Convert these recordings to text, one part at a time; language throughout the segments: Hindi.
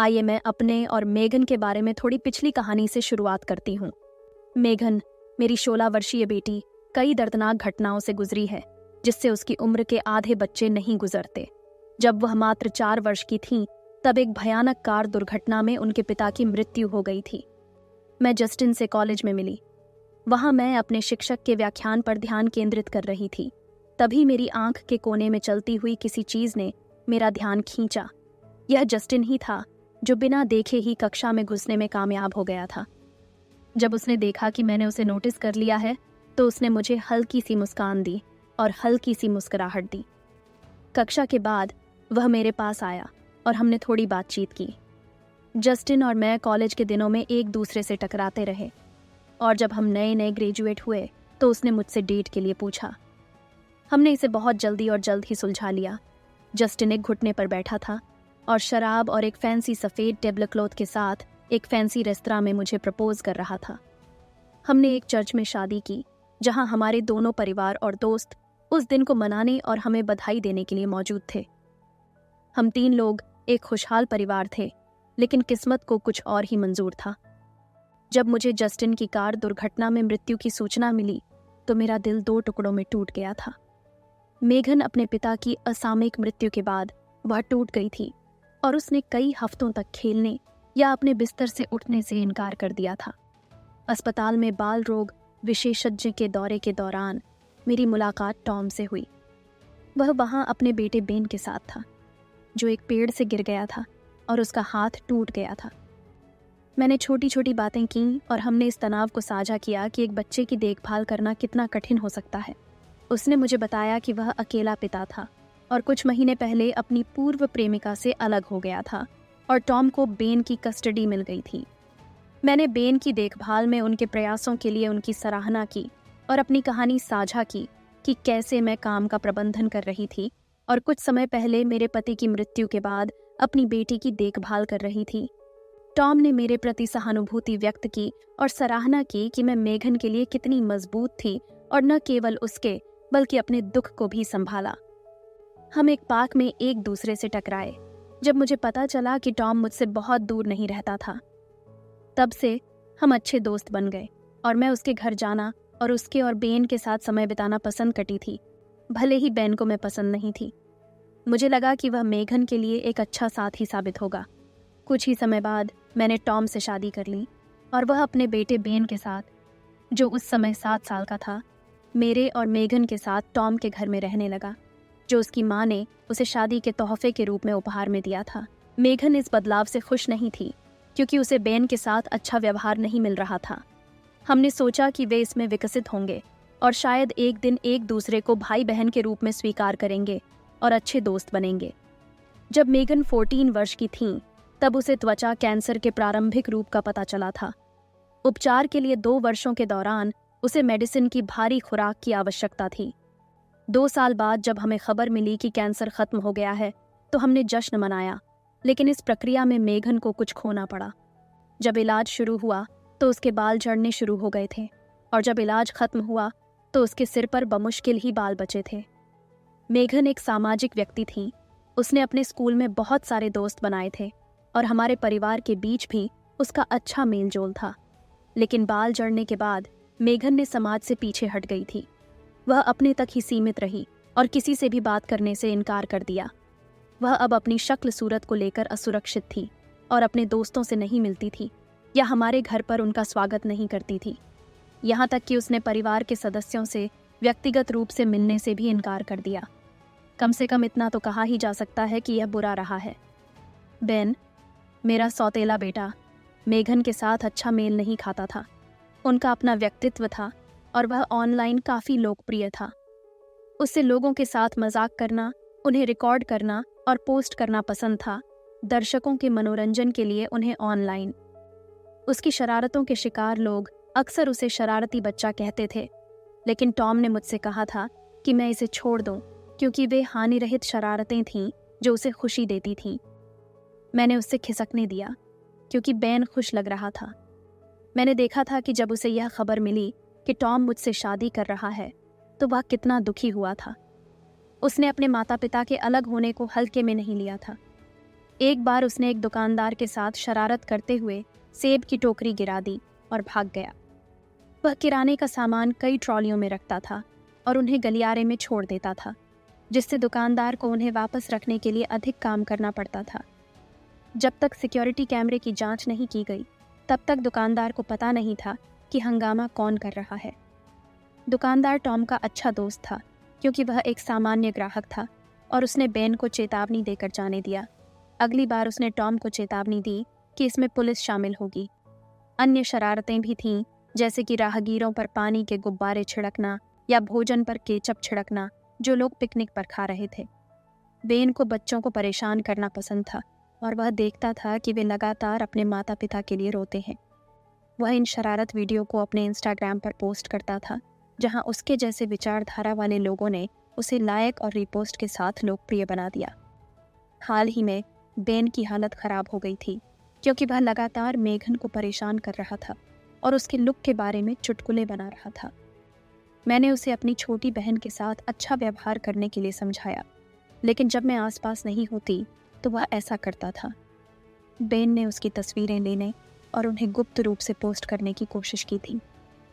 आइए मैं अपने और मेघन के बारे में थोड़ी पिछली कहानी से शुरुआत करती हूँ। मेघन, मेरी 16 वर्षीय बेटी, कई दर्दनाक घटनाओं से गुजरी है जिससे उसकी उम्र के आधे बच्चे नहीं गुजरते। जब वह मात्र 4 वर्ष की थीं, तब एक भयानक कार दुर्घटना में उनके पिता की मृत्यु हो गई थी। मैं जस्टिन से कॉलेज में मिली। वहां मैं अपने शिक्षक के व्याख्यान पर ध्यान केंद्रित कर रही थी। तभी मेरी आंख के कोने में चलती हुई किसी चीज ने मेरा ध्यान खींचा। यह जस्टिन ही था जो बिना देखे ही कक्षा में घुसने में कामयाब हो गया था। जब उसने देखा कि मैंने उसे नोटिस कर लिया है, तो उसने मुझे हल्की सी मुस्कान दी और हल्की सी मुस्कुराहट दी। कक्षा के बाद वह मेरे पास आया और हमने थोड़ी बातचीत की। जस्टिन और मैं कॉलेज के दिनों में एक दूसरे से टकराते रहे और जब हम नए नए ग्रेजुएट हुए तो उसने मुझसे डेट के लिए पूछा। हमने इसे बहुत जल्दी और जल्द ही सुलझा लिया। जस्टिन एक घुटने पर बैठा था और शराब और एक फैंसी सफ़ेद टेबल क्लॉथ के साथ एक फैंसी रेस्तरां में मुझे प्रपोज कर रहा था। हमने एक चर्च में शादी की जहां हमारे दोनों परिवार और दोस्त उस दिन को मनाने और हमें बधाई देने के लिए मौजूद थे। हम 3 लोग एक खुशहाल परिवार थे, लेकिन किस्मत को कुछ और ही मंजूर था। जब मुझे जस्टिन की कार दुर्घटना में मृत्यु की सूचना मिली तो मेरा दिल 2 टुकड़ों में टूट गया था। मेघन अपने पिता की असामयिक मृत्यु के बाद वह टूट गई थी और उसने कई हफ्तों तक खेलने या अपने बिस्तर से उठने से इनकार कर दिया था। अस्पताल में बाल रोग विशेषज्ञ के दौरे के दौरान मेरी मुलाकात टॉम से हुई। वह वहां अपने बेटे बेन के साथ था, जो एक पेड़ से गिर गया था और उसका हाथ टूट गया था। मैंने छोटी छोटी बातें की और हमने इस तनाव को साझा किया कि एक बच्चे की देखभाल करना कितना कठिन हो सकता है। उसने मुझे बताया कि वह अकेला पिता था और कुछ महीने पहले अपनी पूर्व प्रेमिका से अलग हो गया था और टॉम को बेन की कस्टडी मिल गई थी। मैंने बेन की देखभाल में उनके प्रयासों के लिए उनकी सराहना की और अपनी कहानी साझा की कि कैसे मैं काम का प्रबंधन कर रही थी और कुछ समय पहले मेरे पति की मृत्यु के बाद अपनी बेटी की देखभाल कर रही थी। टॉम ने मेरे प्रति सहानुभूति व्यक्त की और सराहना की कि मैं मेघन के लिए कितनी मजबूत थी और न केवल उसके बल्कि अपने दुख को भी संभाला। हम एक पार्क में एक दूसरे से टकराए जब मुझे पता चला कि टॉम मुझसे बहुत दूर नहीं रहता था। तब से हम अच्छे दोस्त बन गए और मैं उसके घर जाना और उसके और बेन के साथ समय बिताना पसंद करती थी, भले ही बेन को मैं पसंद नहीं थी। मुझे लगा कि वह मेघन के लिए एक अच्छा साथी साबित होगा। कुछ ही समय बाद मैंने टॉम से शादी कर ली और वह अपने बेटे बेन के साथ, जो उस समय 7 साल का था, मेरे और मेघन के साथ टॉम के घर में रहने लगा, जो उसकी माँ ने उसे शादी के तोहफे के रूप में उपहार में दिया था। मेघन इस बदलाव से खुश नहीं थी क्योंकि उसे बेन के साथ अच्छा व्यवहार नहीं मिल रहा था। हमने सोचा कि वे इसमें विकसित होंगे और शायद एक दिन एक दूसरे को भाई बहन के रूप में स्वीकार करेंगे और अच्छे दोस्त बनेंगे। जब मेघन 14 वर्ष की थीं, तब उसे त्वचा कैंसर के प्रारंभिक रूप का पता चला था। उपचार के लिए 2 वर्षों के दौरान उसे मेडिसिन की भारी खुराक की आवश्यकता थी। 2 साल बाद जब हमें खबर मिली कि कैंसर खत्म हो गया है तो हमने जश्न मनाया, लेकिन इस प्रक्रिया में मेघन को कुछ खोना पड़ा। जब इलाज शुरू हुआ तो उसके बाल झड़ने शुरू हो गए थे और जब इलाज खत्म हुआ तो उसके सिर पर बमुश्किल ही बाल बचे थे। मेघन एक सामाजिक व्यक्ति थी। उसने अपने स्कूल में बहुत सारे दोस्त बनाए थे और हमारे परिवार के बीच भी उसका अच्छा मेलजोल था। लेकिन बाल झड़ने के बाद मेघन ने समाज से पीछे हट गई थी। वह अपने तक ही सीमित रही और किसी से भी बात करने से इनकार कर दिया। वह अब अपनी शक्ल सूरत को लेकर असुरक्षित थी और अपने दोस्तों से नहीं मिलती थी या हमारे घर पर उनका स्वागत नहीं करती थी। यहाँ तक कि उसने परिवार के सदस्यों से व्यक्तिगत रूप से मिलने से भी इनकार कर दिया। कम से कम इतना तो कहा ही जा सकता है कि यह बुरा रहा है। बेन, मेरा सौतेला बेटा, मेघन के साथ अच्छा मेल नहीं खाता था। उनका अपना व्यक्तित्व था और वह ऑनलाइन काफ़ी लोकप्रिय था। उससे लोगों के साथ मजाक करना, उन्हें रिकॉर्ड करना और पोस्ट करना पसंद था, दर्शकों के मनोरंजन के लिए उन्हें ऑनलाइन। उसकी शरारतों के शिकार लोग अक्सर उसे शरारती बच्चा कहते थे, लेकिन टॉम ने मुझसे कहा था कि मैं इसे छोड़ दूं क्योंकि वे हानिरहित शरारतें थीं जो उसे खुशी देती थीं। मैंने उससे खिसकने दिया क्योंकि बेन खुश लग रहा था। मैंने देखा था कि जब उसे यह खबर मिली कि टॉम मुझसे शादी कर रहा है तो वह कितना दुखी हुआ था। उसने अपने माता पिता के अलग होने को हल्के में नहीं लिया था। एक बार उसने एक दुकानदार के साथ शरारत करते हुए सेब की टोकरी गिरा दी और भाग गया। वह किराने का सामान कई ट्रॉलियों में रखता था और उन्हें गलियारे में छोड़ देता था, जिससे दुकानदार को उन्हें वापस रखने के लिए अधिक काम करना पड़ता था। जब तक सिक्योरिटी कैमरे की जांच नहीं की गई, तब तक दुकानदार को पता नहीं था कि हंगामा कौन कर रहा है। दुकानदार टॉम का अच्छा दोस्त था, क्योंकि वह एक सामान्य ग्राहक था और उसने बेन को चेतावनी देकर जाने दिया। अगली बार उसने टॉम को चेतावनी दी कि इसमें पुलिस शामिल होगी। अन्य शरारतें भी थीं, जैसे कि राहगीरों पर पानी के गुब्बारे छिड़कना या भोजन पर केचप छिड़कना जो लोग पिकनिक पर खा रहे थे। बेन को बच्चों को परेशान करना पसंद था और वह देखता था कि वे लगातार अपने माता पिता के लिए रोते हैं। वह इन शरारत वीडियो को अपने इंस्टाग्राम पर पोस्ट करता था, जहां उसके जैसे विचारधारा वाले लोगों ने उसे लाइक और रीपोस्ट के साथ लोकप्रिय बना दिया। हाल ही में बेन की हालत खराब हो गई थी, क्योंकि वह लगातार मेघन को परेशान कर रहा था और उसके लुक के बारे में चुटकुले बना रहा था। मैंने उसे अपनी छोटी बहन के साथ अच्छा व्यवहार करने के लिए समझाया, लेकिन जब मैं आसपास नहीं होती तो वह ऐसा करता था। बेन ने उसकी तस्वीरें लेने और उन्हें गुप्त रूप से पोस्ट करने की कोशिश की थी।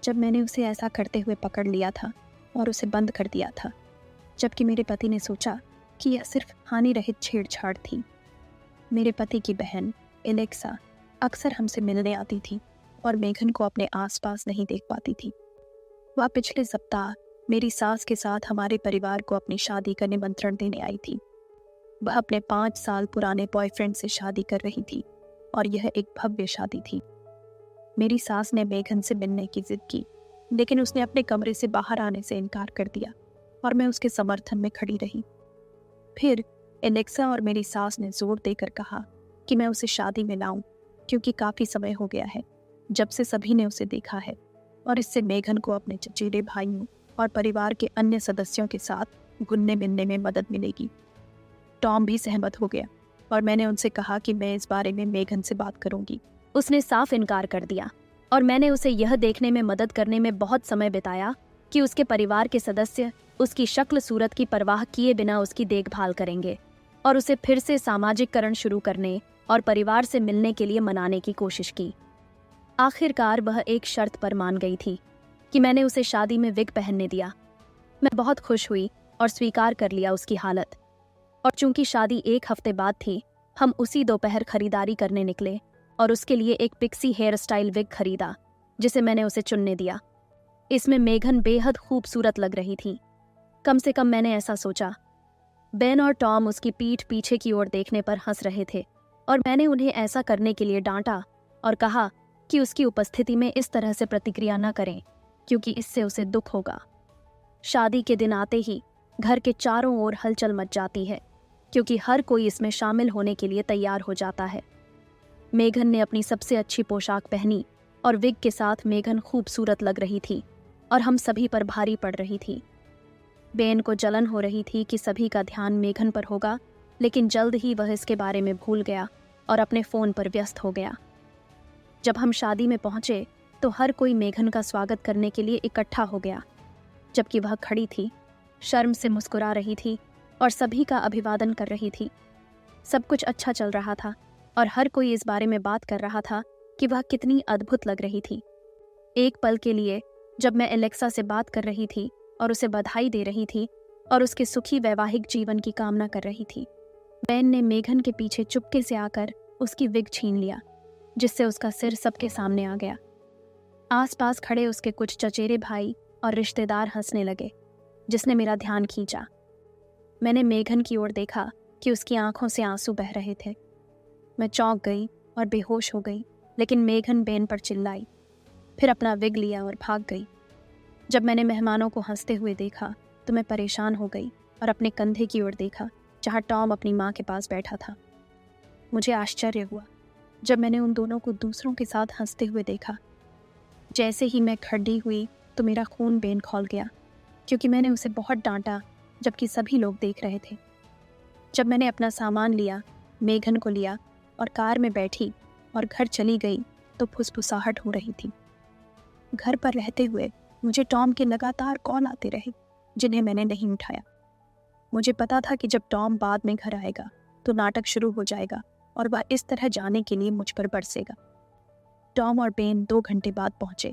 जब मैंने उसे ऐसा करते हुए पकड़ लिया था और उसे बंद कर दिया था, जबकि मेरे पति ने सोचा कि यह सिर्फ हानि रहित छेड़छाड़ थी। मेरे पति की बहन एलेक्सा अक्सर हमसे मिलने आती थी और मेघन को अपने आसपास नहीं देख पाती थी। वह पिछले सप्ताह मेरी सास के साथ हमारे परिवार को अपनी शादी का निमंत्रण देने आई थी। वह अपने 5 साल पुराने बॉयफ्रेंड से शादी कर रही थी और यह एक भव्य शादी थी। मेरी सास ने मेघन से मिलने की जिद की, लेकिन उसने अपने कमरे से बाहर आने से इनकार कर दिया और मैं उसके समर्थन में खड़ी रही। फिर एलेक्सा और मेरी सास ने जोर देकर कहा कि मैं उसे शादी में लाऊं, क्योंकि काफ़ी समय हो गया है जब से सभी ने उसे देखा है और इससे मेघन को अपने चचेरे भाइयों और परिवार के अन्य सदस्यों के साथ घुलने मिलने में मदद मिलेगी। टॉम भी सहमत हो गया और मैंने उनसे कहा कि मैं इस बारे में मेघन से बात करूंगी। उसने साफ इनकार कर दिया और मैंने उसे यह देखने में मदद करने में बहुत समय बिताया कि उसके परिवार के सदस्य उसकी शक्ल सूरत की परवाह किए बिना उसकी देखभाल करेंगे और उसे फिर से सामाजिककरण शुरू करने और परिवार से मिलने के लिए मनाने की कोशिश की। आखिरकार वह एक शर्त पर मान गई थी कि मैंने उसे शादी में विग पहनने दिया। मैं बहुत खुश हुई और स्वीकार कर लिया उसकी हालत। और चूंकि शादी 1 हफ्ते बाद थी, हम उसी दोपहर खरीदारी करने निकले और उसके लिए एक पिक्सी हेयर स्टाइल विग खरीदा, जिसे मैंने उसे चुनने दिया। इसमें मेघन बेहद खूबसूरत लग रही थी, कम से कम मैंने ऐसा सोचा। बेन और टॉम उसकी पीठ पीछे की ओर देखने पर हंस रहे थे और मैंने उन्हें ऐसा करने के लिए डांटा और कहा कि उसकी उपस्थिति में इस तरह से प्रतिक्रिया न करें, क्योंकि इससे उसे दुख होगा। शादी के दिन आते ही घर के चारों ओर हलचल मच जाती है, क्योंकि हर कोई इसमें शामिल होने के लिए तैयार हो जाता है। मेघन ने अपनी सबसे अच्छी पोशाक पहनी और विग के साथ मेघन खूबसूरत लग रही थी और हम सभी पर भारी पड़ रही थी। बेन को जलन हो रही थी कि सभी का ध्यान मेघन पर होगा, लेकिन जल्द ही वह इसके बारे में भूल गया और अपने फ़ोन पर व्यस्त हो गया। जब हम शादी में पहुंचे तो हर कोई मेघन का स्वागत करने के लिए इकट्ठा हो गया, जबकि वह खड़ी थी, शर्म से मुस्कुरा रही थी और सभी का अभिवादन कर रही थी। सब कुछ अच्छा चल रहा था और हर कोई इस बारे में बात कर रहा था कि वह कितनी अद्भुत लग रही थी। एक पल के लिए जब मैं एलेक्सा से बात कर रही थी और उसे बधाई दे रही थी और उसके सुखी वैवाहिक जीवन की कामना कर रही थी, बेन ने मेघन के पीछे चुपके से आकर उसकी विग छीन लिया, जिससे उसका सिर सबके सामने आ गया। आसपास खड़े उसके कुछ चचेरे भाई और रिश्तेदार हंसने लगे, जिसने मेरा ध्यान खींचा। मैंने मेघन की ओर देखा कि उसकी आंखों से आंसू बह रहे थे। मैं चौंक गई और बेहोश हो गई, लेकिन मेघन बेन पर चिल्लाई, फिर अपना विग लिया और भाग गई। जब मैंने मेहमानों को हंसते हुए देखा तो मैं परेशान हो गई और अपने कंधे की ओर देखा, जहाँ टॉम अपनी माँ के पास बैठा था। मुझे आश्चर्य हुआ जब मैंने उन दोनों को दूसरों के साथ हंसते हुए देखा। जैसे ही मैं खड़ी हुई तो मेरा खून बेन खौल गया, क्योंकि मैंने उसे बहुत डांटा जबकि सभी लोग देख रहे थे। जब मैंने अपना सामान लिया, मेघन को लिया और कार में बैठी और घर चली गई तो फुसफुसाहट हो रही थी। घर पर रहते हुए मुझे टॉम के लगातार कॉल आते रहे, जिन्हें मैंने नहीं उठाया। मुझे पता था कि जब टॉम बाद में घर आएगा तो नाटक शुरू हो जाएगा और वह इस तरह जाने के लिए मुझ पर बरसेगा। टॉम और बेन 2 घंटे बाद पहुंचे।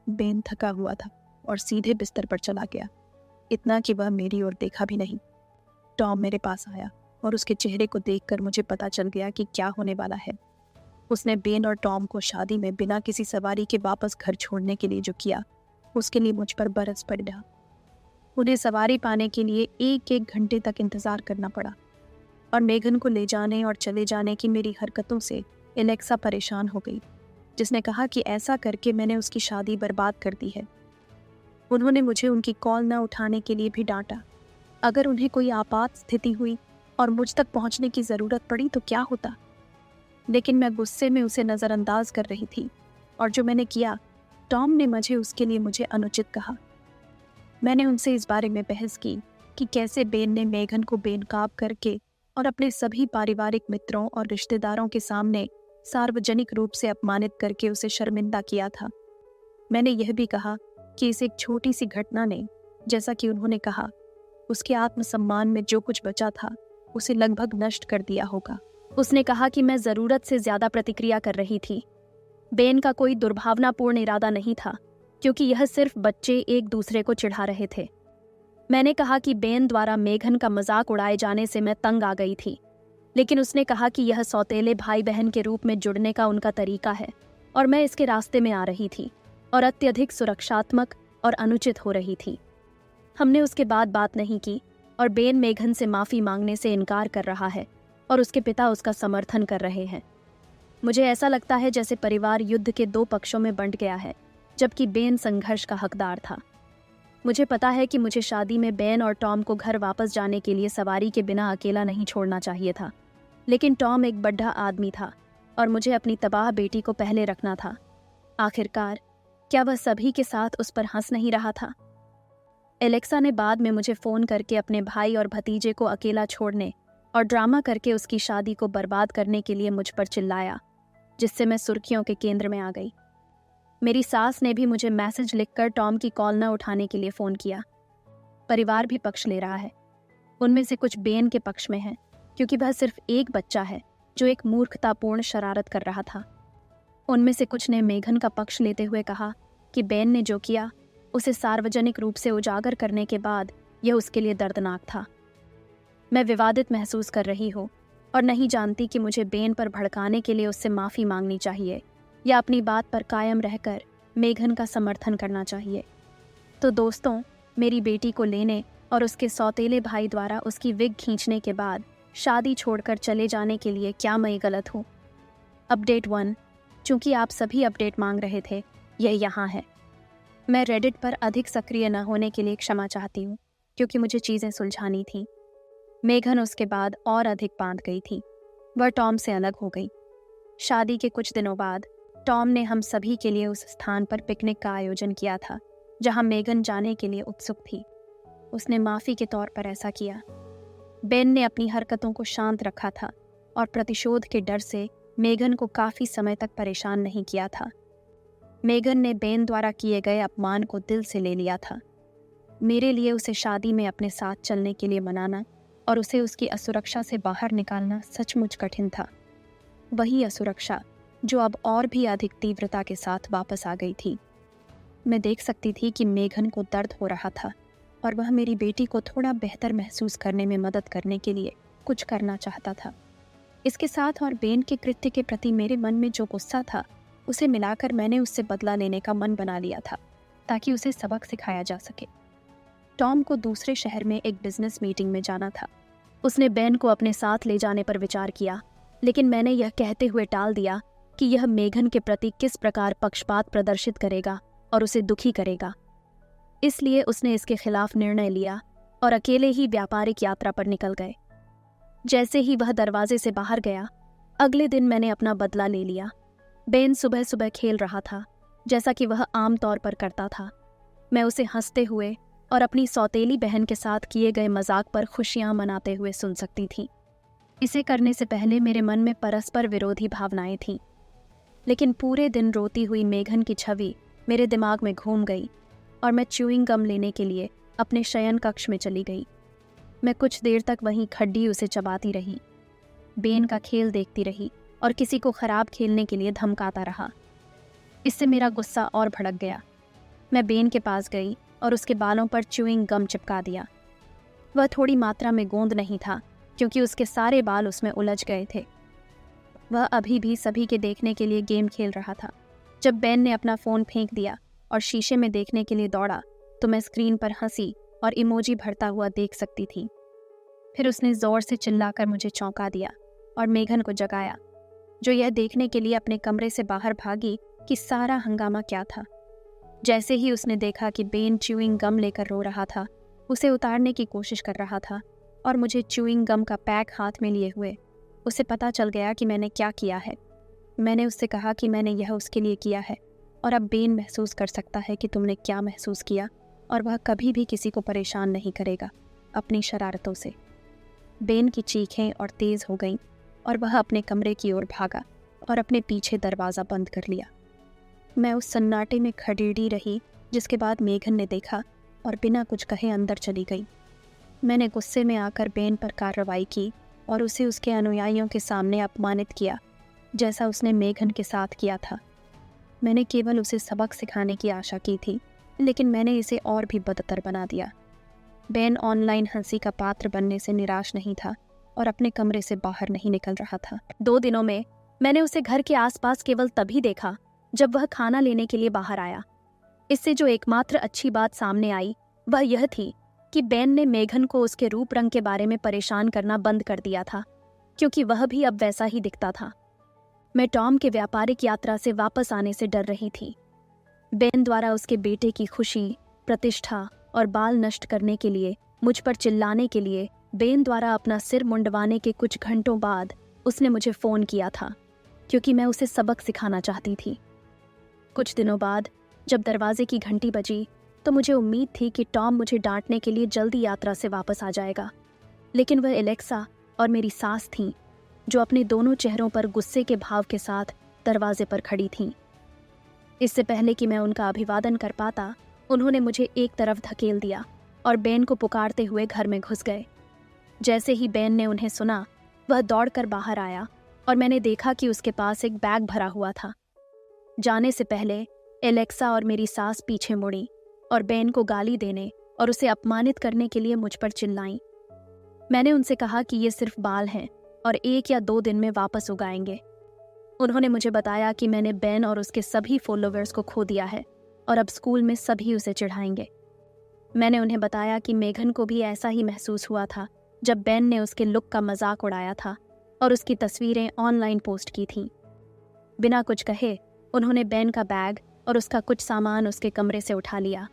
बेन थका हुआ था और सीधे बिस्तर पर चला गया, इतना कि वह मेरी ओर देखा भी नहीं। टॉम मेरे पास आया और उसके चेहरे को देखकर मुझे पता चल गया कि क्या होने वाला है। उसने बेन और टॉम को शादी में बिना किसी सवारी के वापस घर छोड़ने के लिए जो किया, उसके लिए मुझ पर बरस पड़ा। उन्हें सवारी पाने के लिए 1-1 घंटे तक इंतजार करना पड़ा और मेघन को ले जाने और चले जाने की मेरी हरकतों से एलेक्सा परेशान हो गई, जिसने कहा कि ऐसा करके मैंने उसकी शादी बर्बाद कर दी है। उन्होंने मुझे उनकी कॉल न उठाने के लिए भी डांटा। अगर उन्हें कोई आपात स्थिति हुई और मुझ तक पहुंचने की ज़रूरत पड़ी तो क्या होता? लेकिन मैं गुस्से में उसे नज़रअंदाज कर रही थी और जो मैंने किया, टॉम ने मुझे अनुचित कहा। मैंने उनसे इस बारे में बहस की कि कैसे बेन ने मेघन को बेनकाब करके और अपने सभी पारिवारिक मित्रों और रिश्तेदारों के सामने सार्वजनिक रूप से अपमानित करके उसे शर्मिंदा किया था। मैंने यह भी कहा कि इस एक छोटी सी घटना ने, जैसा कि उन्होंने कहा, उसके आत्मसम्मान में जो कुछ बचा था उसे लगभग नष्ट कर दिया होगा। उसने कहा कि मैं ज़रूरत से ज़्यादा प्रतिक्रिया कर रही थी। बेन का कोई दुर्भावनापूर्ण इरादा नहीं था, क्योंकि यह सिर्फ बच्चे एक दूसरे को चिढ़ा रहे थे। मैंने कहा कि बेन द्वारा मेघन का मजाक उड़ाए जाने से मैं तंग आ गई थी, लेकिन उसने कहा कि यह सौतेले भाई बहन के रूप में जुड़ने का उनका तरीका है और मैं इसके रास्ते में आ रही थी और अत्यधिक सुरक्षात्मक और अनुचित हो रही थी। हमने उसके बाद बात नहीं की और बेन मेघन से माफ़ी मांगने से इनकार कर रहा है और उसके पिता उसका समर्थन कर रहे हैं। मुझे ऐसा लगता है जैसे परिवार युद्ध के 2 पक्षों में बंट गया है, जबकि बेन संघर्ष का हकदार था। मुझे पता है कि मुझे शादी में बेन और टॉम को घर वापस जाने के लिए सवारी के बिना अकेला नहीं छोड़ना चाहिए था, लेकिन टॉम एक बड्ढा आदमी था और मुझे अपनी तबाह बेटी को पहले रखना था। आखिरकार क्या वह सभी के साथ उस पर हंस नहीं रहा था? एलेक्सा ने बाद में मुझे फ़ोन करके अपने भाई और भतीजे को अकेला छोड़ने और ड्रामा करके उसकी शादी को बर्बाद करने के लिए मुझ पर चिल्लाया, जिससे मैं सुर्खियों के केंद्र में आ गई। मेरी सास ने भी मुझे मैसेज लिखकर टॉम की कॉल न उठाने के लिए फ़ोन किया। परिवार भी पक्ष ले रहा है। उनमें से कुछ बेन के पक्ष में है, क्योंकि वह सिर्फ एक बच्चा है जो एक मूर्खतापूर्ण शरारत कर रहा था। उनमें से कुछ ने मेघन का पक्ष लेते हुए कहा कि बेन ने जो किया उसे सार्वजनिक रूप से उजागर करने के बाद यह उसके लिए दर्दनाक था। मैं विवादित महसूस कर रही हूँ और नहीं जानती कि मुझे बेन पर भड़काने के लिए उससे माफ़ी मांगनी चाहिए या अपनी बात पर कायम रहकर मेघन का समर्थन करना चाहिए। तो दोस्तों, मेरी बेटी को लेने और उसके सौतेले भाई द्वारा उसकी विग खींचने के बाद शादी छोड़कर चले जाने के लिए क्या मैं गलत हूँ? अपडेट 1, चूँकि आप सभी अपडेट मांग रहे थे, यह यहाँ है। मैं रेडिट पर अधिक सक्रिय न होने के लिए क्षमा चाहती हूँ, क्योंकि मुझे चीज़ें सुलझानी थीं। मेघन उसके बाद और अधिक बांध गई थी। वह टॉम से अलग हो गई। शादी के कुछ दिनों बाद टॉम ने हम सभी के लिए उस स्थान पर पिकनिक का आयोजन किया था जहां मेघन जाने के लिए उत्सुक थी। उसने माफ़ी के तौर पर ऐसा किया। बेन ने अपनी हरकतों को शांत रखा था और प्रतिशोध के डर से मेघन को काफ़ी समय तक परेशान नहीं किया था। मेघन ने बेन द्वारा किए गए अपमान को दिल से ले लिया था। मेरे लिए उसे शादी में अपने साथ चलने के लिए मनाना और उसे उसकी असुरक्षा से बाहर निकालना सचमुच कठिन था। वही असुरक्षा जो अब और भी अधिक तीव्रता के साथ वापस आ गई थी। मैं देख सकती थी कि मेघन को दर्द हो रहा था और वह मेरी बेटी को थोड़ा बेहतर महसूस करने में मदद करने के लिए कुछ करना चाहता था। इसके साथ और बेन के कृत्य के प्रति मेरे मन में जो गुस्सा था, उसे मिलाकर मैंने उससे बदला लेने का मन बना लिया था ताकि उसे सबक सिखाया जा सके। टॉम को दूसरे शहर में एक बिजनेस मीटिंग में जाना था। उसने बेन को अपने साथ ले जाने पर विचार किया, लेकिन मैंने यह कहते हुए टाल दिया कि यह मेघन के प्रति किस प्रकार पक्षपात प्रदर्शित करेगा और उसे दुखी करेगा। इसलिए उसने इसके खिलाफ निर्णय लिया और अकेले ही व्यापारिक यात्रा पर निकल गए। जैसे ही वह दरवाजे से बाहर गया, अगले दिन मैंने अपना बदला ले लिया। बेन सुबह सुबह खेल रहा था, जैसा कि वह आम तौर पर करता था। मैं उसे हंसते हुए और अपनी सौतेली बहन के साथ किए गए मजाक पर खुशियां मनाते हुए सुन सकती थी। इसे करने से पहले मेरे मन में परस्पर विरोधी भावनाएं थीं, लेकिन पूरे दिन रोती हुई मेघन की छवि मेरे दिमाग में घूम गई और मैं च्यूइंग गम लेने के लिए अपने शयन कक्ष में चली गई। मैं कुछ देर तक वहीं खड्डी उसे चबाती रही। बेन का खेल देखती रही और किसी को खराब खेलने के लिए धमकाता रहा। इससे मेरा गुस्सा और भड़क गया। मैं बेन के पास गई और उसके बालों पर च्यूइंग गम चिपका दिया। वह थोड़ी मात्रा में गोंद नहीं था क्योंकि उसके सारे बाल उसमें उलझ गए थे। वह अभी भी सभी के देखने के लिए गेम खेल रहा था। जब बेन ने अपना फ़ोन फेंक दिया और शीशे में देखने के लिए दौड़ा तो मैं स्क्रीन पर हंसी और इमोजी भरता हुआ देख सकती थी। फिर उसने ज़ोर से चिल्लाकर मुझे चौंका दिया और मेघन को जगाया, जो यह देखने के लिए अपने कमरे से बाहर भागी कि सारा हंगामा क्या था। जैसे ही उसने देखा कि बेन च्यूइंग गम लेकर रो रहा था, उसे उतारने की कोशिश कर रहा था और मुझे च्यूइंग गम का पैक हाथ में लिए हुए, उसे पता चल गया कि मैंने क्या किया है। मैंने उससे कहा कि मैंने यह उसके लिए किया है और अब बेन महसूस कर सकता है कि तुमने क्या महसूस किया और वह कभी भी किसी को परेशान नहीं करेगा अपनी शरारतों से। बेन की चीखें और तेज़ हो गईं और वह अपने कमरे की ओर भागा और अपने पीछे दरवाज़ा बंद कर लिया। मैं उस सन्नाटे में खड़ेड़ी रही जिसके बाद मेघन ने देखा और बिना कुछ कहे अंदर चली गई। मैंने गुस्से में आकर बेन पर कार्रवाई की और उसे उसके अनुयायियों के सामने अपमानित किया, जैसा उसने मेघन के साथ किया था। मैंने केवल उसे सबक सिखाने की आशा की थी, लेकिन मैंने इसे और भी बदतर बना दिया। बेन ऑनलाइन हंसी का पात्र बनने से निराश नहीं था और अपने कमरे से बाहर नहीं निकल रहा था। 2 दिनों में मैंने उसे घर के आसपास केवल तभी देखा जब वह खाना लेने के लिए बाहर आया। इससे जो एकमात्र अच्छी बात सामने आई वह यह थी कि बेन ने मेघन को उसके रूप रंग के बारे में परेशान करना बंद कर दिया था, क्योंकि वह भी अब वैसा ही दिखता था। मैं टॉम के व्यापारिक यात्रा से वापस आने से डर रही थी। बेन द्वारा उसके बेटे की खुशी, प्रतिष्ठा और बाल नष्ट करने के लिए, मुझ पर चिल्लाने के लिए, बेन द्वारा अपना सिर मुंडवाने के कुछ घंटों बाद उसने मुझे फ़ोन किया था, क्योंकि मैं उसे सबक सिखाना चाहती थी। कुछ दिनों बाद जब दरवाजे की घंटी बजी तो मुझे उम्मीद थी कि टॉम मुझे डांटने के लिए जल्दी यात्रा से वापस आ जाएगा, लेकिन वह एलेक्सा और मेरी सास थीं, जो अपने दोनों चेहरों पर गुस्से के भाव के साथ दरवाजे पर खड़ी थीं। इससे पहले कि मैं उनका अभिवादन कर पाता, उन्होंने मुझे एक तरफ धकेल दिया और बेन को पुकारते हुए घर में घुस गए। जैसे ही बेन ने उन्हें सुना, वह दौड़कर बाहर आया और मैंने देखा कि उसके पास एक बैग भरा हुआ था। जाने से पहले एलेक्सा और मेरी सास पीछे मुड़ी और बेन को गाली देने और उसे अपमानित करने के लिए मुझ पर चिल्लाईं। मैंने उनसे कहा कि ये सिर्फ बाल हैं और 1 या 2 दिन में वापस उगाएंगे। उन्होंने मुझे बताया कि मैंने बेन और उसके सभी फॉलोअर्स को खो दिया है और अब स्कूल में सभी उसे चिढ़ाएंगे। मैंने उन्हें बताया कि मेघन को भी ऐसा ही महसूस हुआ था जब बेन ने उसके लुक का मजाक उड़ाया था और उसकी तस्वीरें ऑनलाइन पोस्ट की थीं। बिना कुछ कहे उन्होंने बेन का बैग और उसका कुछ सामान उसके कमरे से उठा लिया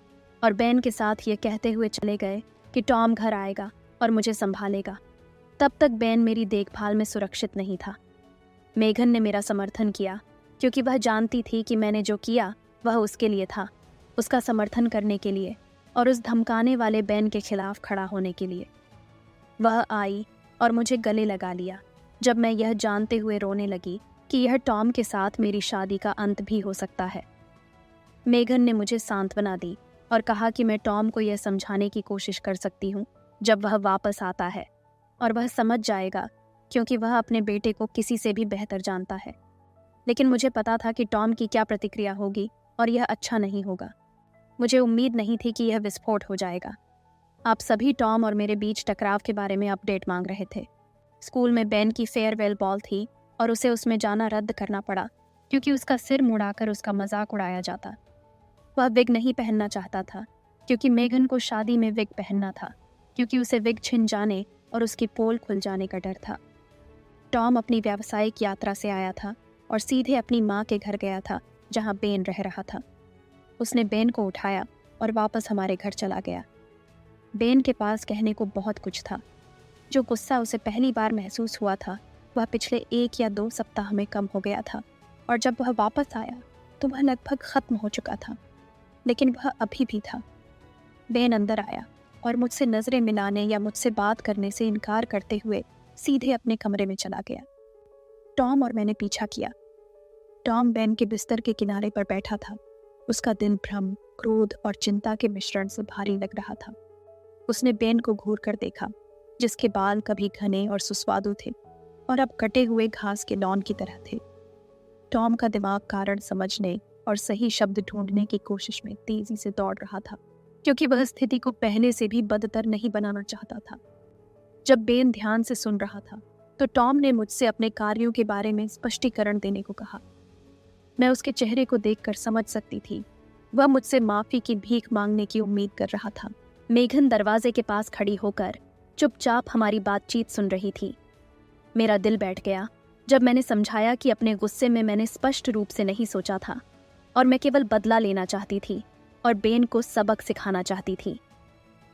और बेन के साथ ये कहते हुए चले गए कि टॉम घर आएगा और मुझे संभालेगा। तब तक बेन मेरी देखभाल में सुरक्षित नहीं था। मेघन ने मेरा समर्थन किया क्योंकि वह जानती थी कि मैंने जो किया वह उसके लिए था, उसका समर्थन करने के लिए और उस धमकाने वाले बेन के खिलाफ खड़ा होने के लिए। वह आई और मुझे गले लगा लिया जब मैं यह जानते हुए रोने लगी कि यह टॉम के साथ मेरी शादी का अंत भी हो सकता है। मेघन ने मुझे सांत्वना दी और कहा कि मैं टॉम को यह समझाने की कोशिश कर सकती हूँ जब वह वापस आता है, और वह समझ जाएगा क्योंकि वह अपने बेटे को किसी से भी बेहतर जानता है। लेकिन मुझे पता था कि टॉम की क्या प्रतिक्रिया होगी और यह अच्छा नहीं होगा। मुझे उम्मीद नहीं थी कि यह विस्फोट हो जाएगा। आप सभी टॉम और मेरे बीच टकराव के बारे में अपडेट मांग रहे थे। स्कूल में बेन की फेयरवेल बॉल थी और उसे उसमें जाना रद्द करना पड़ा क्योंकि उसका सिर मुड़ाकर उसका मजाक उड़ाया जाता। वह विग नहीं पहनना चाहता था क्योंकि मेघन को शादी में विग पहनना था, क्योंकि उसे विग छिन जाने और उसकी पोल खुल जाने का डर था। टॉम अपनी व्यावसायिक यात्रा से आया था और सीधे अपनी माँ के घर गया था जहाँ बेन रह रहा था। उसने बेन को उठाया और वापस हमारे घर चला गया। बेन के पास कहने को बहुत कुछ था। जो गुस्सा उसे पहली बार महसूस हुआ था वह पिछले 1 या 2 सप्ताह में कम हो गया था, और जब वह वापस आया तो वह लगभग ख़त्म हो चुका था, लेकिन वह अभी भी था। बेन अंदर आया और मुझसे नज़रें मिलाने या मुझसे बात करने से इनकार करते हुए सीधे अपने कमरे में चला गया। टॉम और मैंने पीछा किया। टॉम बेन के बिस्तर के किनारे पर बैठा था। उसका दिल भ्रम, क्रोध और चिंता के मिश्रण से भारी लग रहा था। उसने बेन को घूर कर देखा, जिसके बाल कभी घने और सुस्वादु थे और अब कटे हुए घास के लॉन की तरह थे। टॉम का दिमाग कारण समझने और सही शब्द ढूंढने की कोशिश में तेजी से दौड़ रहा था, क्योंकि वह स्थिति को पहले से भी बदतर नहीं बनाना चाहता था। जब बेन ध्यान से सुन रहा था तो टॉम ने मुझसे अपने कार्यों के बारे में स्पष्टीकरण देने को कहा। मैं उसके चेहरे को देखकर समझ सकती थी वह मुझसे माफी की भीख मांगने की उम्मीद कर रहा था। मेघन दरवाजे के पास खड़ी होकर चुपचाप हमारी बातचीत सुन रही थी। मेरा दिल बैठ गया जब मैंने समझाया कि अपने गुस्से में मैंने स्पष्ट रूप से नहीं सोचा था और मैं केवल बदला लेना चाहती थी और बेन को सबक सिखाना चाहती थी।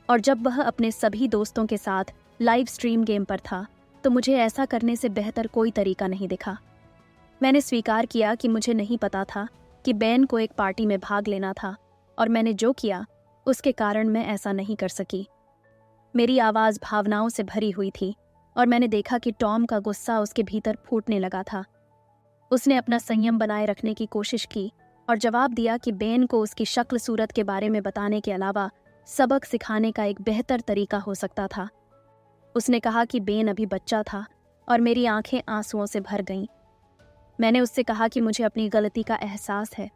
और जब वह अपने सभी दोस्तों के साथ लाइव स्ट्रीम गेम पर था तो मुझे ऐसा करने से बेहतर कोई तरीका नहीं दिखा। मैंने स्वीकार किया कि मुझे नहीं पता था कि बेन को एक पार्टी में भाग लेना था और मैंने जो किया उसके कारण मैं ऐसा नहीं कर सकी। मेरी आवाज़ भावनाओं से भरी हुई थी और मैंने देखा कि टॉम का गुस्सा उसके भीतर फूटने लगा था। उसने अपना संयम बनाए रखने की कोशिश की और जवाब दिया कि बेन को उसकी शक्ल सूरत के बारे में बताने के अलावा सबक सिखाने का एक बेहतर तरीका हो सकता था। उसने कहा कि बेन अभी बच्चा था और मेरी आंखें आंसुओं से भर गईं। मैंने उससे कहा कि मुझे अपनी गलती का एहसास है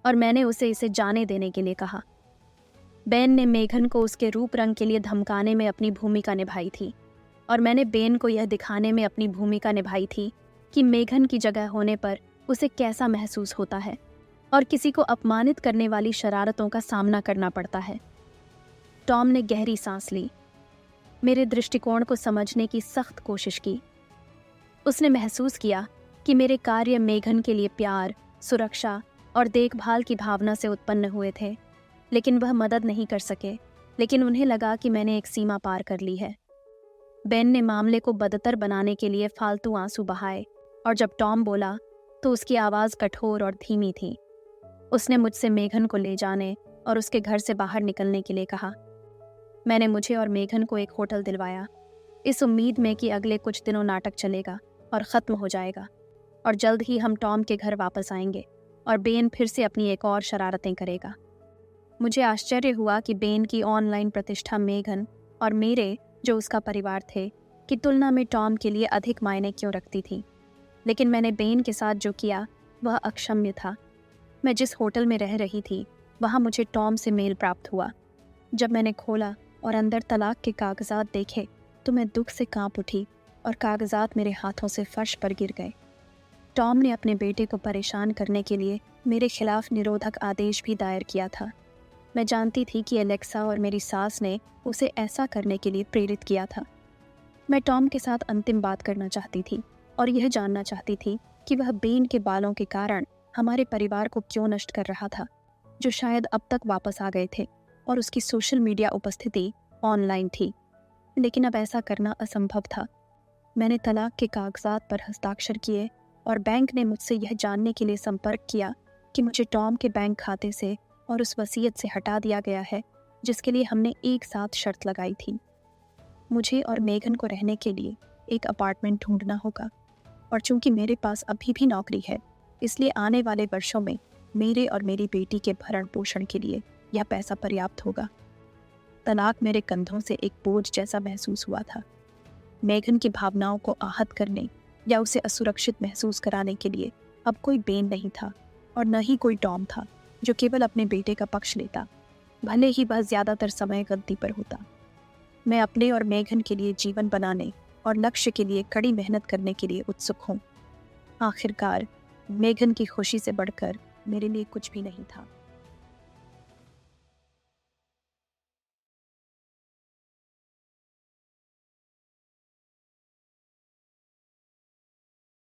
और मैंने उसे इसे जाने देने के लिए कहा। बेन ने मेघन को उसके रूप रंग के लिए धमकाने में अपनी भूमिका निभाई थी और मैंने बेन को यह दिखाने में अपनी भूमिका निभाई थी कि मेघन की जगह होने पर उसे कैसा महसूस होता है और किसी को अपमानित करने वाली शरारतों का सामना करना पड़ता है। टॉम ने गहरी सांस ली, मेरे दृष्टिकोण को समझने की सख्त कोशिश की। उसने महसूस किया कि मेरे कार्य मेघन के लिए प्यार, सुरक्षा और देखभाल की भावना से उत्पन्न हुए थे, लेकिन वह मदद नहीं कर सके। लेकिन उन्हें लगा कि मैंने एक सीमा पार कर ली है। बेन ने मामले को बदतर बनाने के लिए फालतू आंसू बहाए और जब टॉम बोला तो उसकी आवाज़ कठोर और धीमी थी। उसने मुझसे मेघन को ले जाने और उसके घर से बाहर निकलने के लिए कहा। मैंने मुझे और मेघन को एक होटल दिलवाया, इस उम्मीद में कि अगले कुछ दिनों नाटक चलेगा और ख़त्म हो जाएगा और जल्द ही हम टॉम के घर वापस आएंगे और बेन फिर से अपनी एक और शरारतें करेगा। मुझे आश्चर्य हुआ कि बेन की ऑनलाइन प्रतिष्ठा मेघन और मेरे जो उसका परिवार थे की तुलना में टॉम के लिए अधिक मायने क्यों रखती थी। लेकिन मैंने बेन के साथ जो किया वह अक्षम्य था। मैं जिस होटल में रह रही थी वहाँ मुझे टॉम से मेल प्राप्त हुआ। जब मैंने खोला और अंदर तलाक के कागजात देखे तो मैं दुख से कांप उठी और कागजात मेरे हाथों से फर्श पर गिर गए। टॉम ने अपने बेटे को परेशान करने के लिए मेरे खिलाफ निरोधक आदेश भी दायर किया था। मैं जानती थी कि एलेक्सा और मेरी सास ने उसे ऐसा करने के लिए प्रेरित किया था। मैं टॉम के साथ अंतिम बात करना चाहती थी और यह जानना चाहती थी कि वह बेन के बालों के कारण हमारे परिवार को क्यों नष्ट कर रहा था, जो शायद अब तक वापस आ गए थे और उसकी सोशल मीडिया उपस्थिति ऑनलाइन थी। लेकिन अब ऐसा करना असंभव था। मैंने तलाक के कागजात पर हस्ताक्षर किए और बैंक ने मुझसे यह जानने के लिए संपर्क किया कि मुझे टॉम के बैंक खाते से और उस वसीयत से हटा दिया गया है जिसके लिए हमने एक साथ शर्त लगाई थी। मुझे और मेघन को रहने के लिए एक अपार्टमेंट ढूंढना होगा और चूंकि मेरे पास अभी भी नौकरी है इसलिए आने वाले वर्षों में मेरे और मेरी बेटी के भरण पोषण के लिए यह पैसा पर्याप्त होगा। तलाक मेरे कंधों से एक बोझ जैसा महसूस हुआ था। मेघन की भावनाओं को आहत करने या उसे असुरक्षित महसूस कराने के लिए अब कोई बेन नहीं था और न ही कोई टॉम था जो केवल अपने बेटे का पक्ष लेता, भले ही वह ज़्यादातर समय गलती पर होता। मैं अपने और मेघन के लिए जीवन बनाने और लक्ष्य के लिए कड़ी मेहनत करने के लिए उत्सुक हूँ। आखिरकार मेघन की खुशी से बढ़कर मेरे लिए कुछ भी नहीं था।